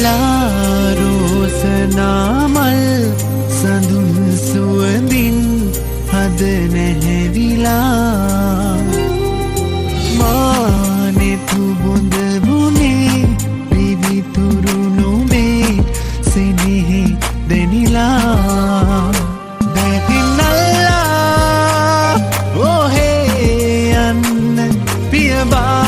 ලාරෝසනාමල් සඳුන් සුවඳින් හද නැහැවිලා මානෙතු බොඳ බුනේ පිවිතුරු නොබේ සෙනෙහි දෙනිලා දැතිනල්ලා ඔහේ යන්න පියබා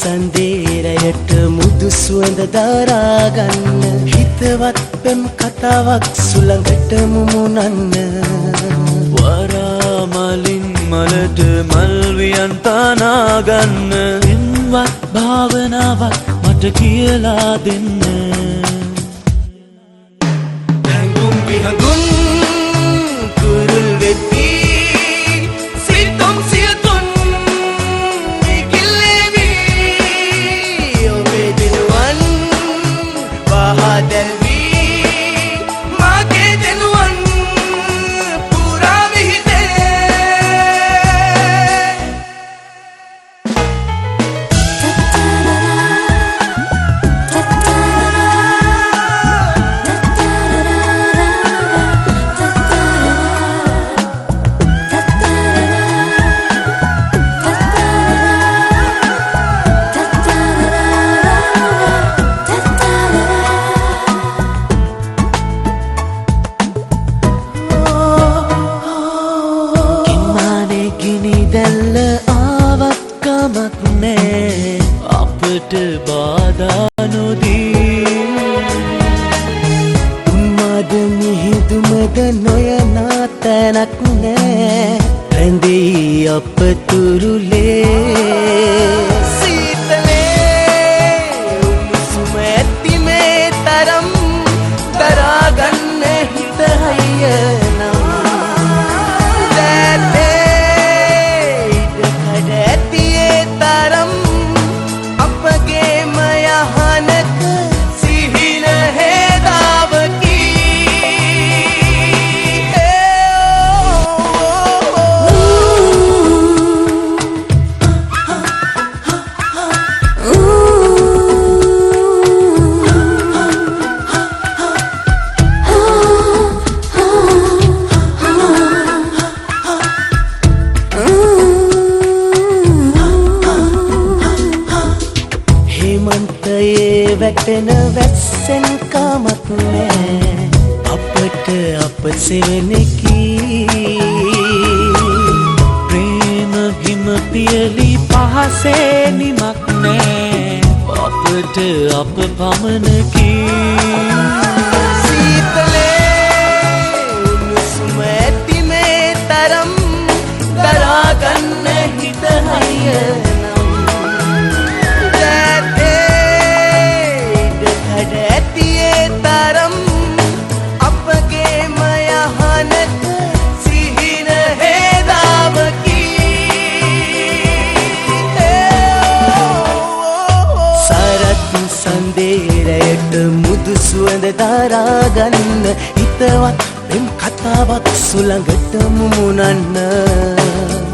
සන්දේරයට මුදු සුවඳ දරාගන්න හිතවත් පෙම් කතාවක් සුළඟට මුමුණන්න වරාමලින් මලට මල් වියන් තනාගන්න පින්වත් භාවනාවක් මට කියලා දෙන්න දැඟුම් විහඟුන් කුරුල් වෙති සිතුම් සියතුන් ඉකිලෙවි ඔබේ දෙනුවන් වහදැල්වි මගේ දෙනුවන් පුරා විහිදේ Ta-ta-da-da. අපතුරුලේ සීතලේ උණුසුම ඇති මේ තරම් දරාගන්න හිත හයියනම් දැතේ ඉඩකඩ ඇති ඒ තරම් අපගේම යහනක සිහින හේදාවකි වැටෙන වැස්සෙන් කාමක් නෑ අපට අප සෙවණකි ප්‍රේම හිම පියලි පහසේ නිමක් නෑ අපට අප පමණකි සීතලේ උණුසුම ඇති මේ තරම් දරාගන්න හිත හයියනම් ඇතියේ තරම් අපගේම යහනක සිහින හේදාවකි සරත් සන්දේරයට මුදු සුවඳ දරාගන්න හිතවත් පෙම් කතාවක් සුළඟට මුමුණන්න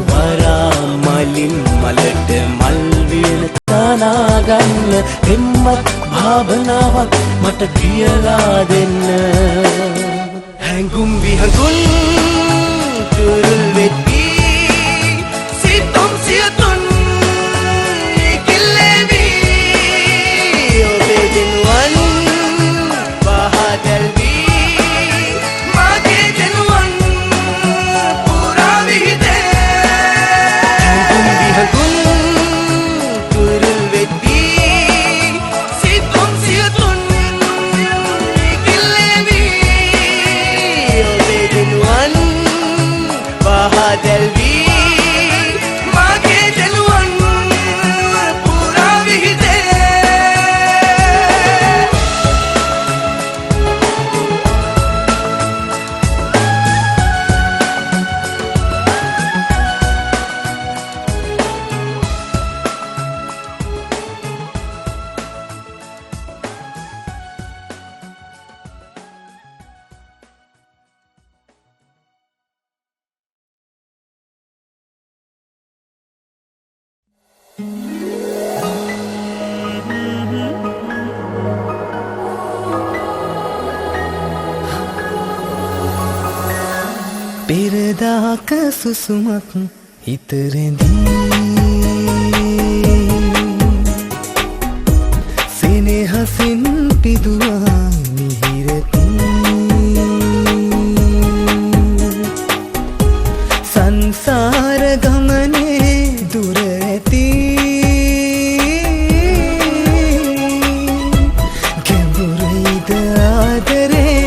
වරා මලින් මලට මල් වියන තනාගන්න පෙම්වත් භාවනාවක් මට කියලා දෙන්න හැඟුම් විහඟුන් තුරුල් වෙති සිතුම් සියතුන් ඉකිල්ලෙවි ඔබේ දෙනුවන් පහදල් වී මගේ දෙනුවන් පුරා විහිදේ හැඟුම් විහඟුන් තුරුල් වෙති Delvi mage denuwan pura vihide පෙරදාක සුසුමක් හිත රැඳී සෙනෙහසින් පිදුවා මිහිරති සංසාර ගමනේ දුර ඇති ගැඹුරුයිද ආදරේ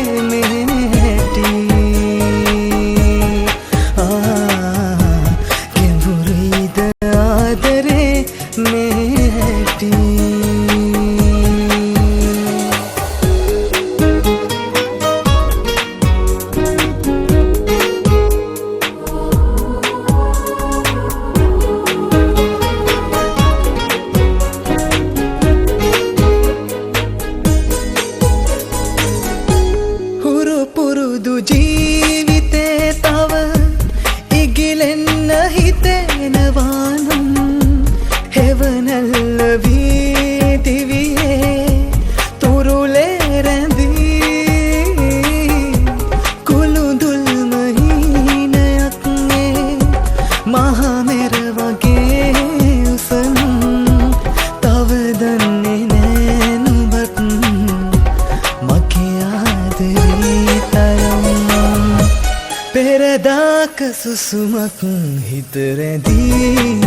සුසුමක් හිත රැඳී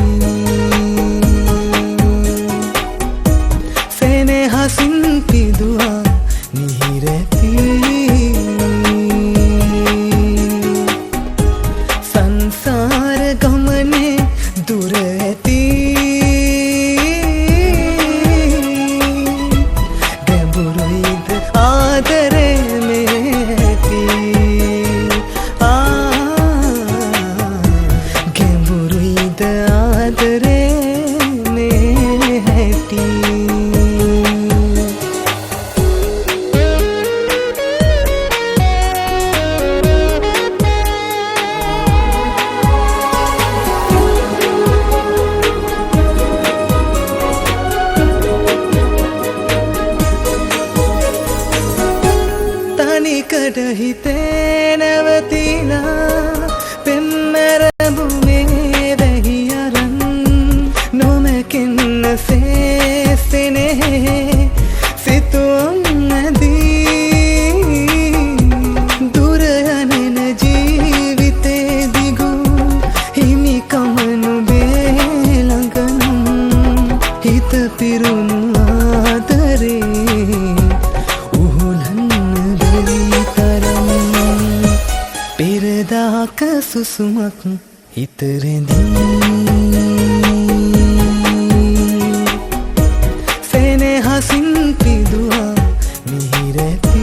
සෙනෙහසින් පිදුවා මිහිරති සංසාර ගමනේ දුර ඇති ගැඹුරුයිද ආදරේ මේ ඇති ගැඹුරුයිද ආදරේ මේ ඇති තනිකඩ හිතේ නැවතිලා පෙම්මැරඹුමේ වැහි අරන් නොමැකෙන්න සේසෙනේ සිතුවම් ඇදී දුර යනෙන ජීවිතේ දිගු හිමිකම නුඹේ ළඟනම් හිත පිරුණු ආදරේ පෙරදාක සුසුමක් හිත රැඳී සෙනෙහසින් පිදුවා මිහිරැති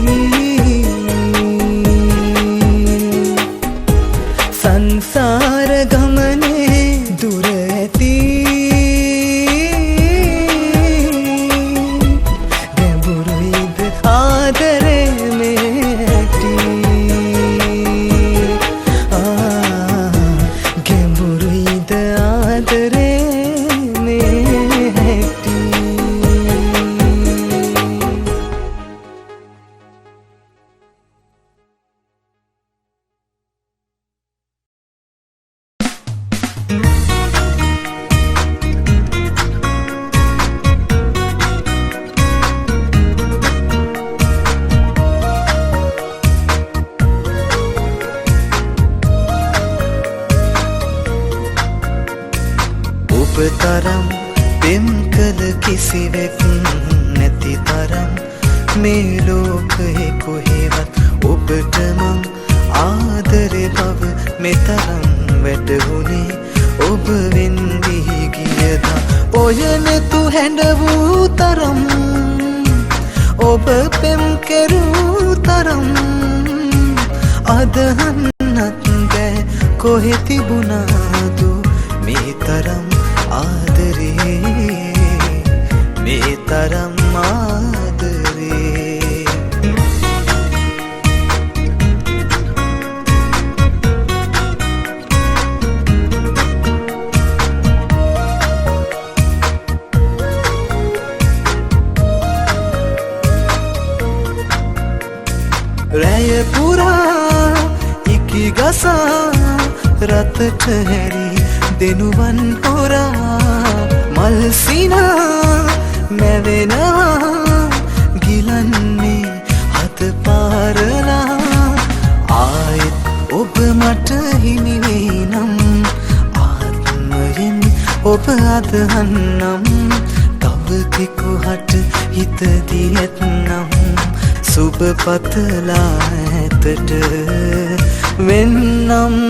සංසාර ගමනේ දුර ඇති ගැඹුරුයිද ආදරේ මේ ඇති ගැඹුරුයිද ආදරේ මේ ඇති ඔබ තරම් පෙම් කළ කිසිවෙක් නැති තරම් මේ ලෝකයේ කොහෙවත් ඔබට මං ආදරේ බව මෙතරම් වැටහුණේ ඔබ වෙන් වී ගියදා ඔය නැතු හැඬ වූ තරම් ඔබ පෙම් කෙරූ තරම් අදහන්නත් බෑ කොහෙ තිබුණාදු මේ තරම් ආදරේ මේ තරම් ආදරේ රැය පුරා ඉකි ගසා රතට හැරි දෙනුවන් හොරා මල් සිනා මැවෙනවා ගිලන්නේ හත පාරලා ආයෙත් ඔබ මට හිමි වෙයි නම් ආත්මයෙන් ඔබ අදහන්නම් තව කෙකුහට හිත දියත්නම් සුබ පතලා ඇතට වෙන්නම්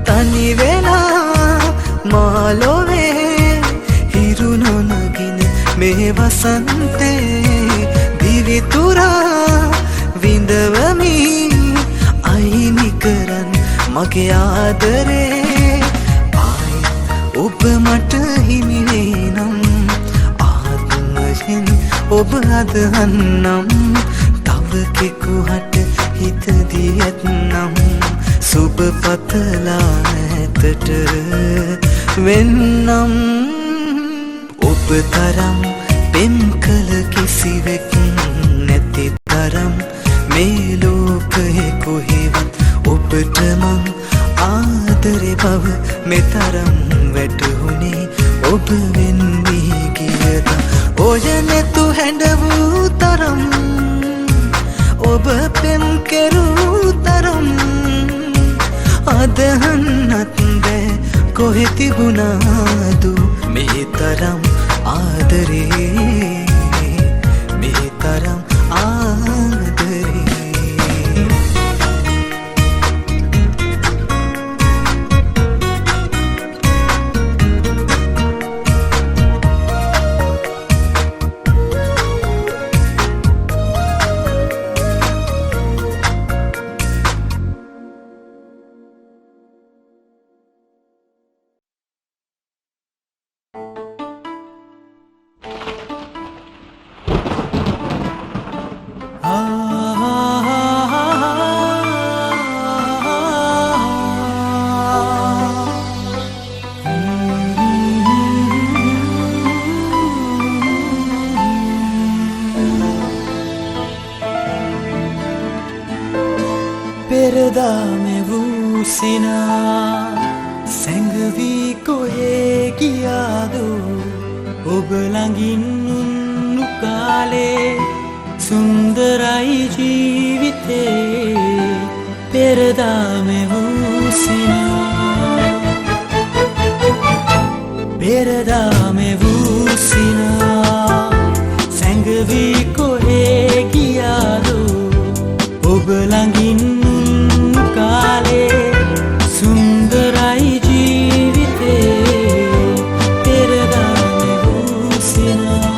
තනි වෙලා මාලොවේ හිරු නොනගින මේ වසන්තේ දිවිතුරා විඳවමි අයිනි කරන් මගේ ආදරේ ආයි ඔබ මට හිමි වෙයි නම් ආත්මයෙන් ඔබ අදහන්නම් තව කෙකුහට හිත දියත්නම් සුබ පතලා ඇතට වෙන්නම් ඔබ තරම් පෙම් කළ කිසිවෙක් නැති තරම් මේ ලෝකයේ කොහෙවත් ඔබට මං ආදරේ බව මෙතරම් වැටහුණේ ඔබ වෙන් වී ගියදා ඔය නැතු හැඬ වූ තරම් ඔබ පෙම් කෙරූ තරම් තිබුණාදු මේ තරම් ආදරේ මේ තරම් ආදරේ සැඟවී කොහේ ගියාදු ඔබ ළඟින් උන්නු කාලේ සුන්දරයි ජීවිතේ පෙරදා මෙවූසිනා පෙරදා මෙවූසිනා සැඟවී කොහේ ගියාදු ඔබ ළඟින් උන්නු කාලේ සුන්දරයි ජීවිතේ පෙරදා මෙවූසිනා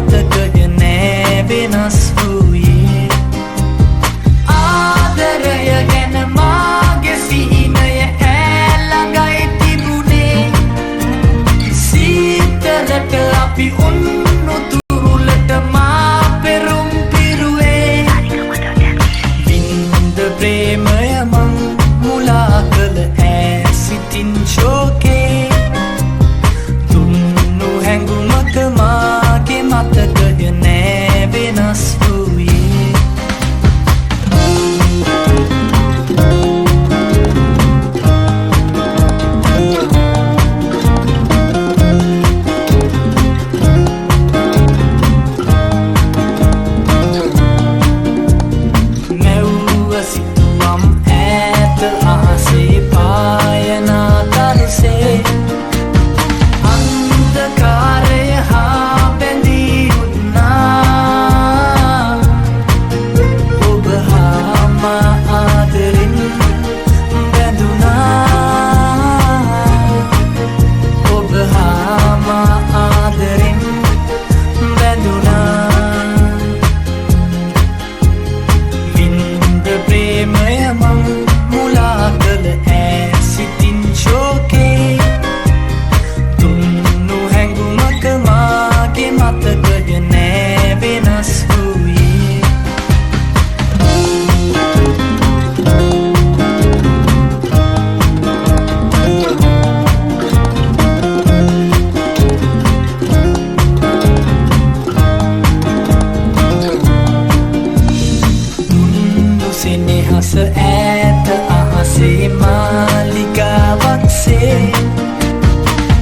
මතකය නෑ වෙනස් වූයේ ආදරය ගැන මාගේ සිහිනය ඈළඟයි තිබුණේ සීතලට අපි උන්නු තුරුලට මා පෙරුම් පිරුවේ වින්ද ප්‍රේමය මං මුලා කළ ඈ සිතින් ශෝකේ දුන්නු හැඟුමක මාගේ මතකය නෑ වෙනස් වූයේ මැව්ව සිතුවම් ඈත අහසේ පායනා තරසේ අන්ධකාරය හා බැඳී උන්නා ඔබ හා මා ආදරෙන් බැඳුනා ඔබ හා මා ආදරෙන් බැඳුනා වින්ද ප්‍රේමය මං මුලා කළ ඈ සිතින් ශෝකේ දුන්නු හැඟුමක මාගේ මතකය නෑ වෙනස් වූයේ දුන්නු සෙනෙහස ඈත අහසේ මාලිගාවක්සේ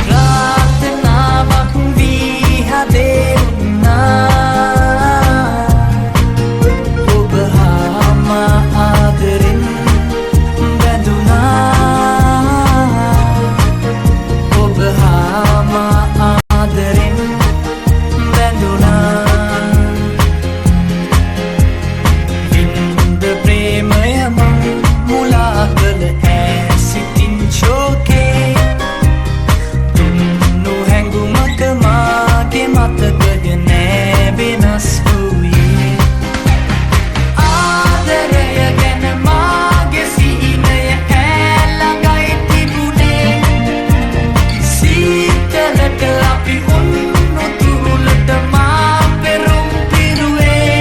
ප්‍රාර්ථනාවක් වී හදේ උන්නා ඔබ හා මා ආදරෙන් බැඳුනා ඔබ හා මා ආදරෙන් බැඳුනා වින්ද ප්‍රේමය මං මුලා කළ ඈ සිතින් ශෝකේ දුන්නු හැඟුමක මාගේ මතකය නෑ වෙනස් වූයේ ආදරය ගැන මාගේ සිහිනය ඈළඟයි තිබුණේ සීතලට අපි උන්නු තුරුලට මා පෙරුම් පිරුවේ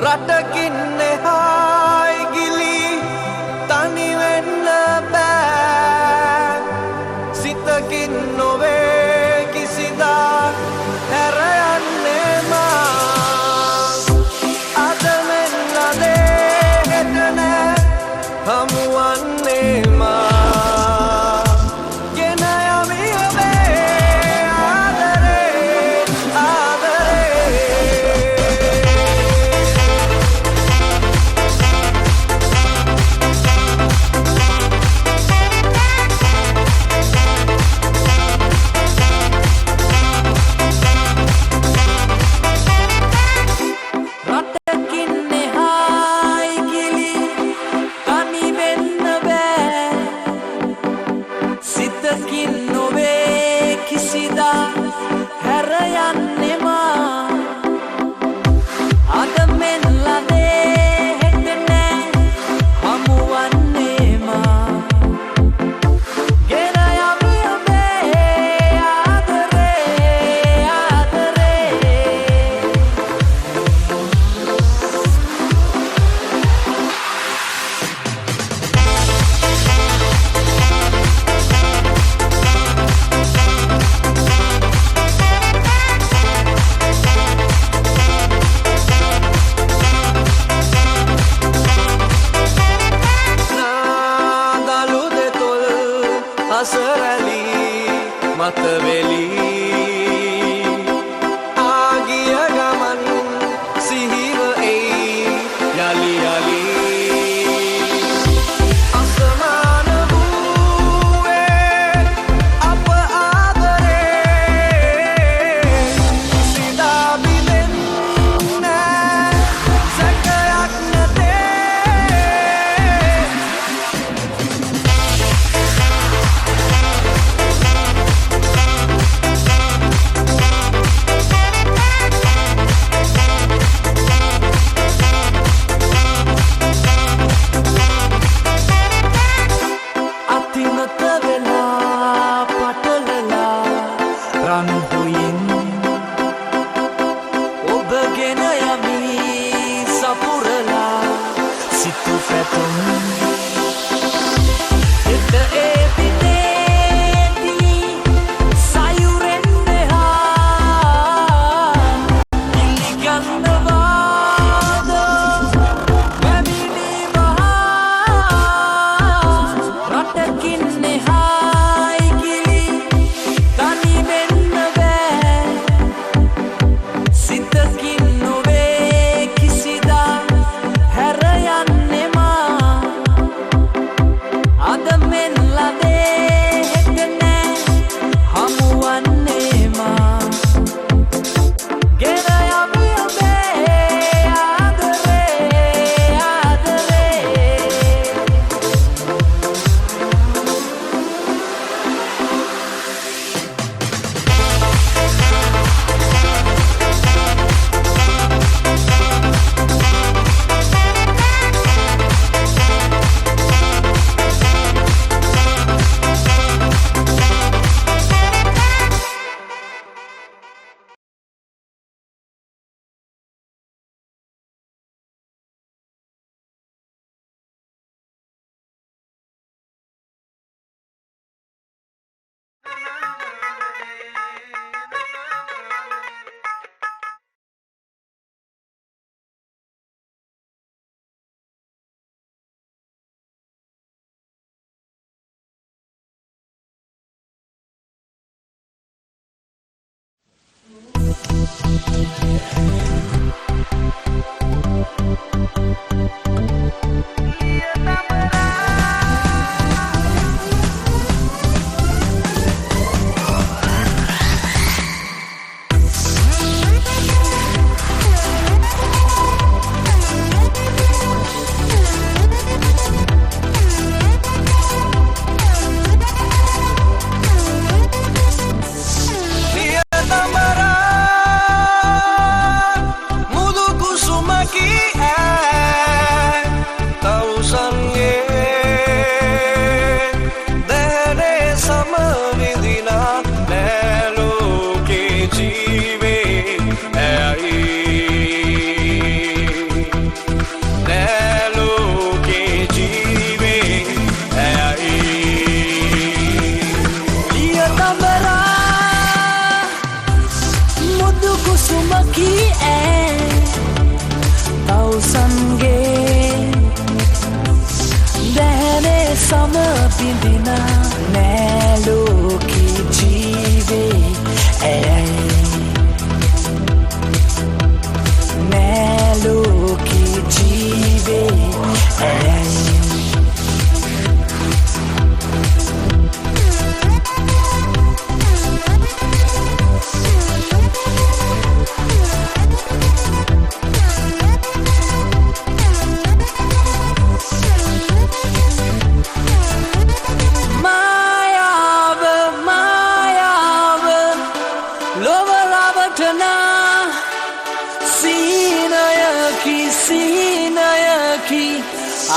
රටකින් එහායි ගිලි තනි වෙන්න බෑ සිතකින් නොවේ කිසිදා හැර යන්නේ මා අද මෙන්න දේ හෙට නෑ හමුවන්නේ මා ගෙන යමි ඔබේ ආදරේ ආදරේ මතවෙලි ආගිය ගමන් සිහිව එයි යලි යලි අසමාන වූවේ අප ආදරේ සිතා බිඳෙන්නේ සැකයක් නැතේ අතිමත වෙලා පටලලා රන් හොයින් ඔබගෙන යමි සපුරලා සිතු පැතුම් එත ඒ පිටේදී සයුරෙන් දෙහා ඉලිගන්නවාද වැවිලි මහා රටකින් එහායි ගිලි තනි වෙන්න බෑ සිතකින් නොවේ කිසිදා හැර යන්නේ මා අද මෙන් ලදේ හෙට නෑ හමුවන්නේ මා ගෙන යමි ඔබේ ආදරේ ආදරේ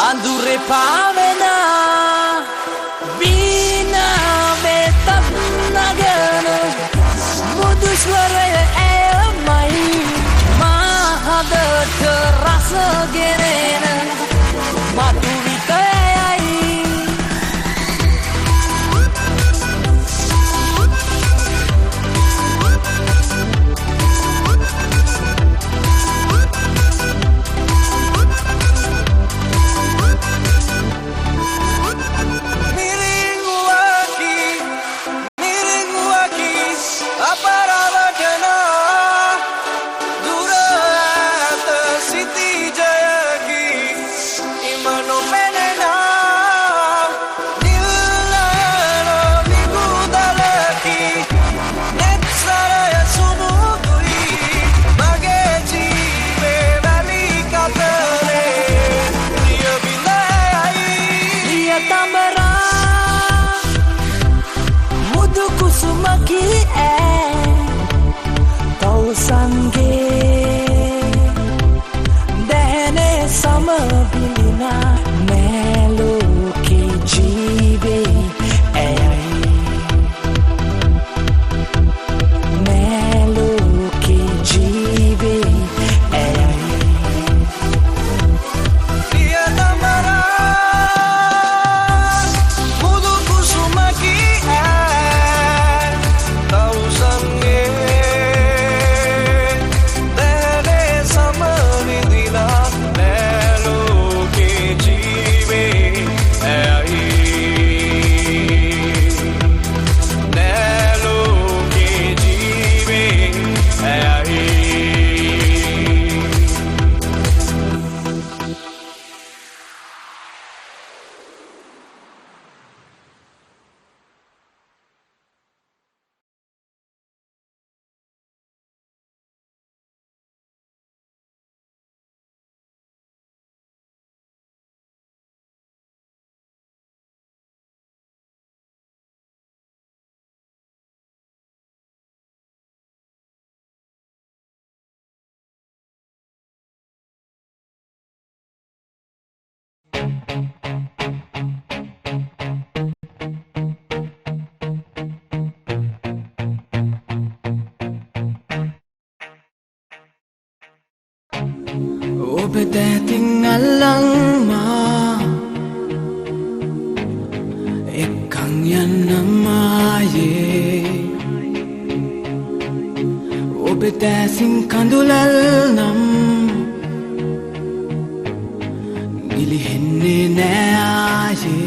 Andurre pavena Vina betap nagana Muduswaraya ayamai Mahada terasa gerena Matu vitayai Miring waki kusumaki tau sange dehne samabilina melo ke jive melo ke jive Obedating alang ma Ikang yan na maye Obedating kandulal nam Gilihin ni naaye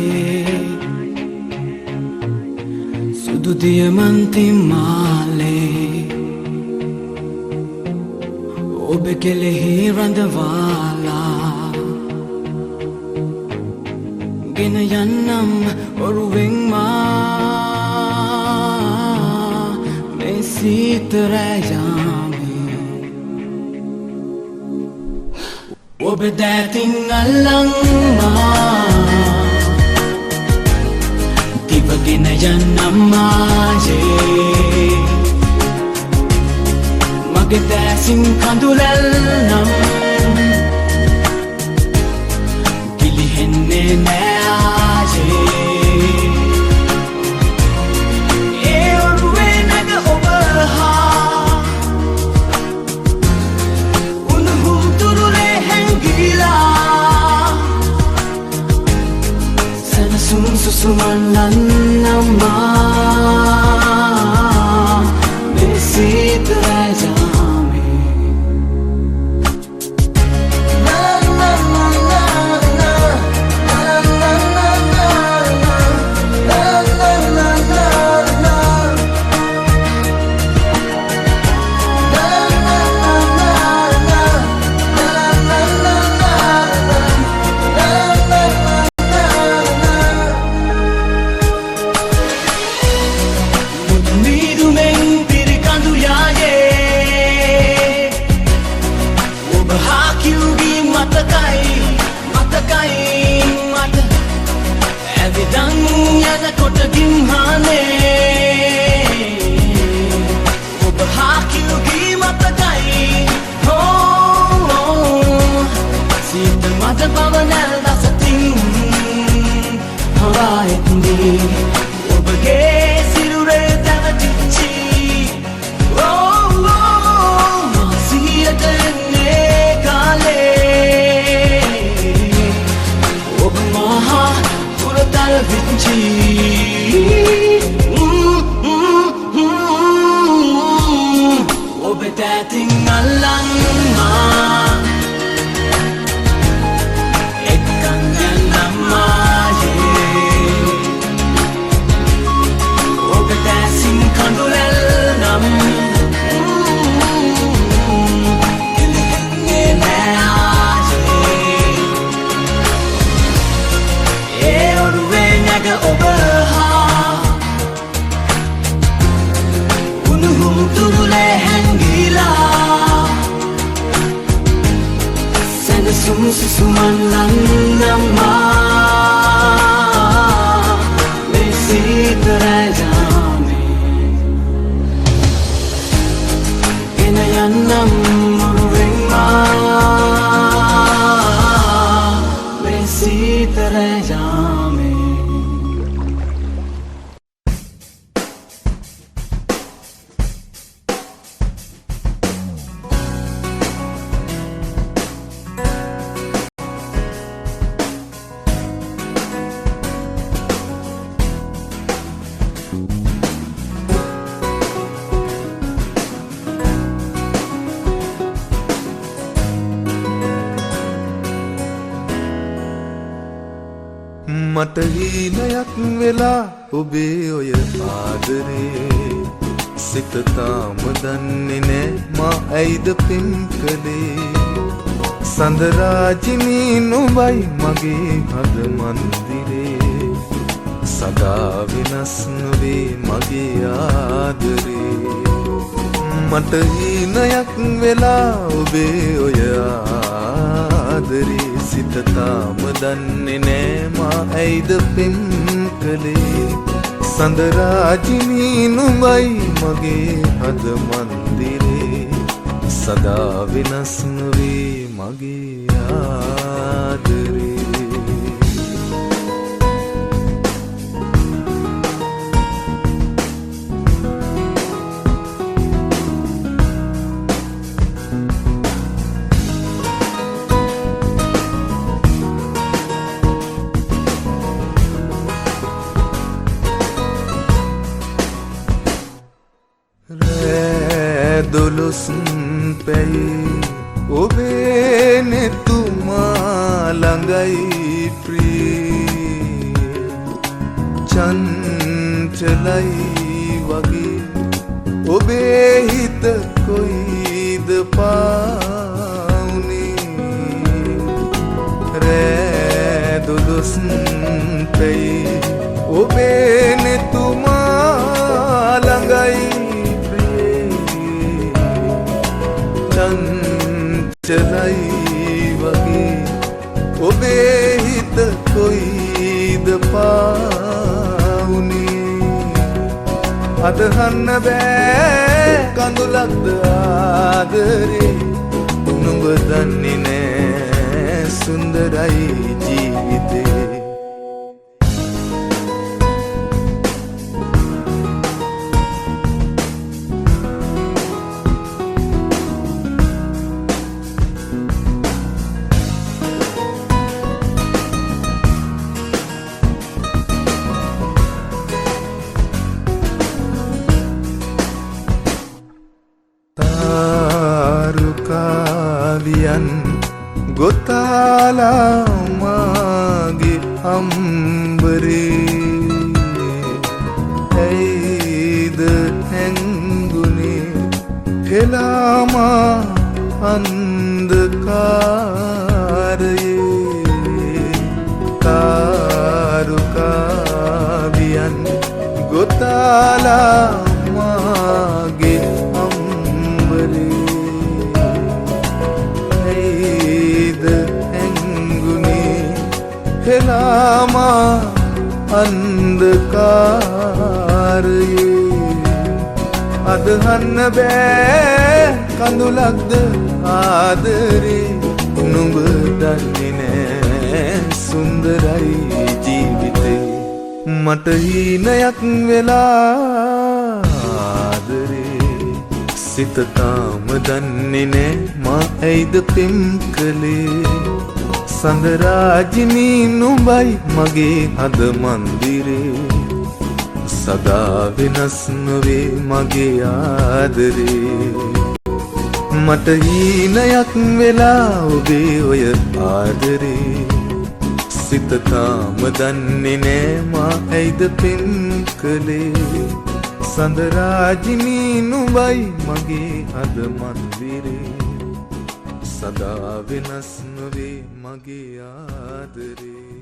Sudu diamanti male Obe kele hi randavala Gina yanam oruwing ma Mesi terayame Obe dating alang ma Tiba gina yanam maje Magdating kandulal nam Gilihin ni naaje Eorwe nag-obaha Unuhum turule hengila Sana sumsusuman lan nama Mesi teraja Obedating alang ma Ikang yan na maye Obedating kandulal nam Gilihin ni naaje Eorwe naga-obaha Unuhum turule hengila Sana sumsusuman lang nama Mesi terajame රෑ යාමේ මට හීනයක් වෙලා ඔබේ ඔය ආදරේ සිත තාම දන්නේ නෑ මා ඇයිද පින් කළේ සඳරාජිනී නුඹයි මගේ හද මන්දිරේ සදා වෙනස් නොවේ මගේ ආදරේ මට හීනයක් වෙලා ඔබේ ඔය ආදරේ සිත තාම දන්නේ නෑ මා ඇයිද පින් කළේ සඳරාජිනී නුඹයි මගේ හද මන්දිරේ සදා වෙනස් නොවේ මගේ ආදරේ දොළොස් පැයි ඔබේ නෙතුමා ළඟයි ප්‍රිය චංචලයි වගේ ඔබේ හිත කොයිද පාවුනේ රෑ දොළොස් පැයි ඔබේ නෙතුමා ළඟයි චංචලයි වගේ ඔබේ හිත කොයිද පාවුනේ අදහන්න බෑ කඳුලක්ද ආදරේ නුඹ දන්නේ නෑ සුන්දරයි ජීවිතේ ගොතාලා මාගේ අම්බරේ ඇයිද හැංගුනේ හෙලාමා අන්ධකාරයේ තාරුකාවියන් ගොතාලා මාගේ අම්බරේ හෙලාමා අන්ධකාරයේ අදහන්න බෑ කඳුලක්ද ආදරේ නුඹ දන්නේ නෑ සුන්දරයි ජීවිතේ මට හීනයක් වෙලා ආදරේ සිත තාම දන්නේ නෑ මා ඇයිද පින් කළේ සඳරාජිනී නුඹයි මගේ හද මන්දිරේ සදා වෙනස් නොවේ මගේ ආදරේ මට හීනයක් වෙලා ඔබේ ඔය ආදරේ සිත තාම දන්නේ නෑ මා ඇයිද පින් කළේ සඳරාජිනී නුඹයි මගේ හද මන්දිරේ සදා වෙනස් නොවේ මගේ ආදරේ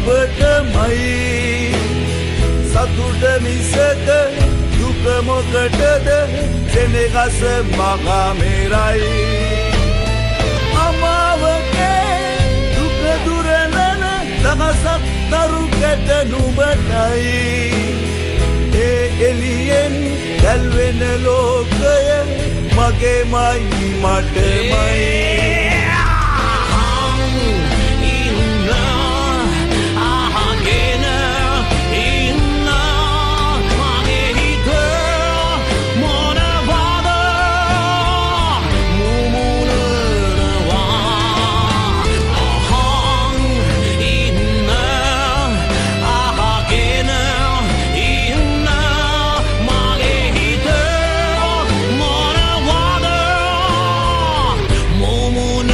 ඔබටමයි සතුට මිසක දුක මොකටද සෙනෙහස මගා මෙරයි අමාවගේ දුක දුරනන දවසක් දරු කැට නුඹටයි ඒ එළියෙන් දැල්වෙන ලෝකය මගේමයි මටමයි Moon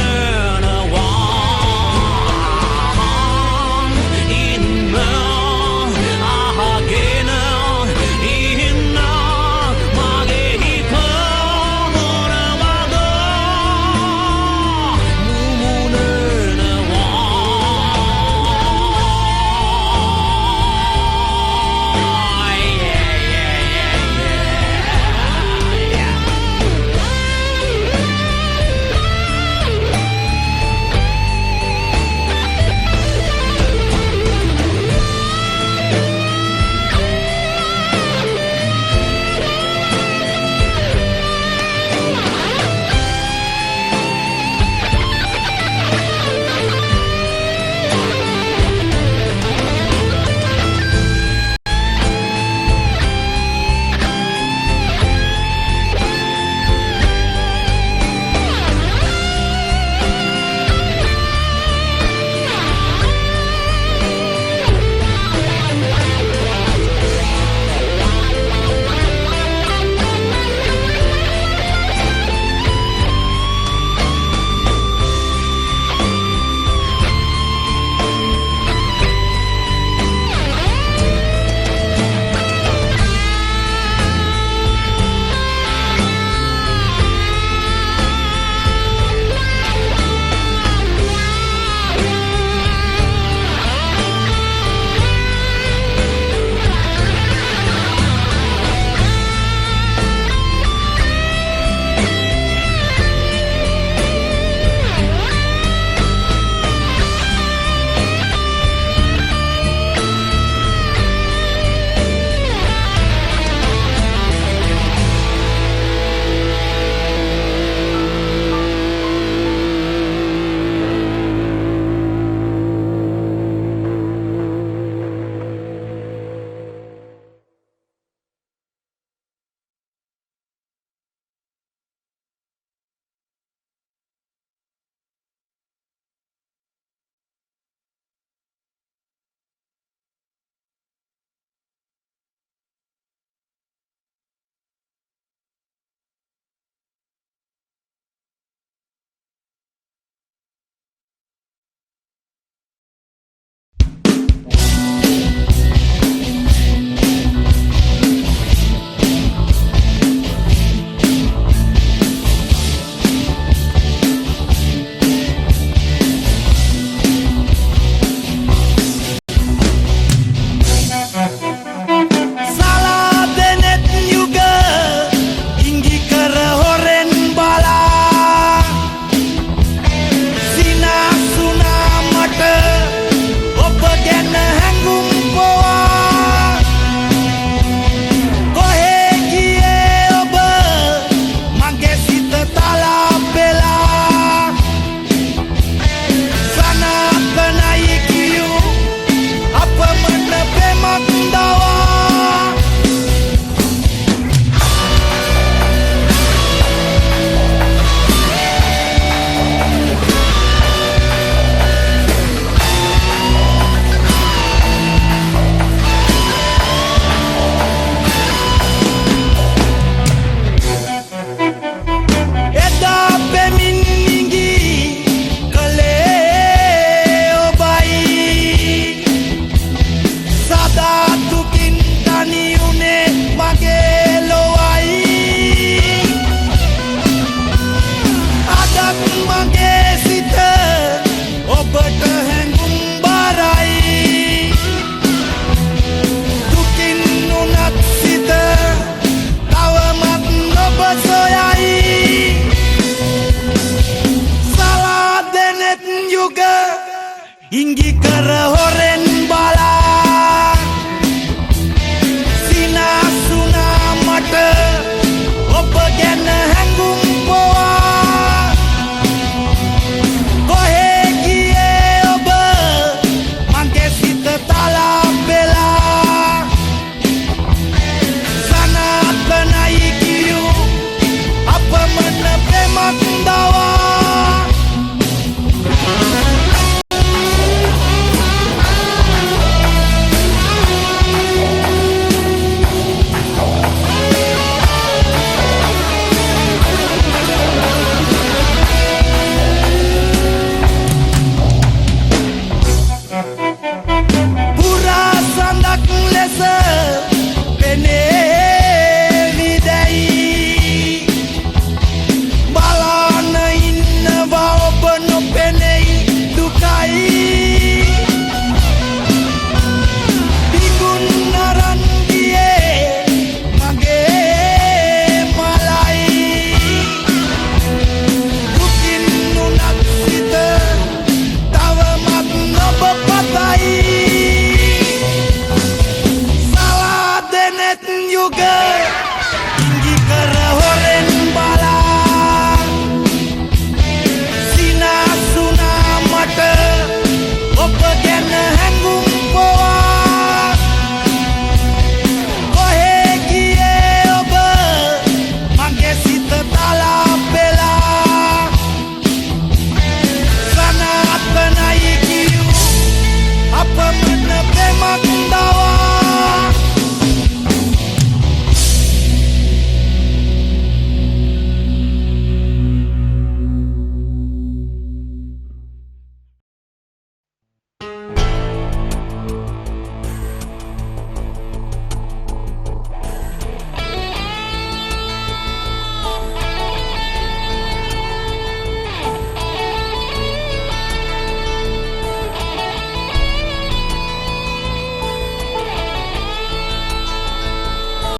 කර හොරෙන්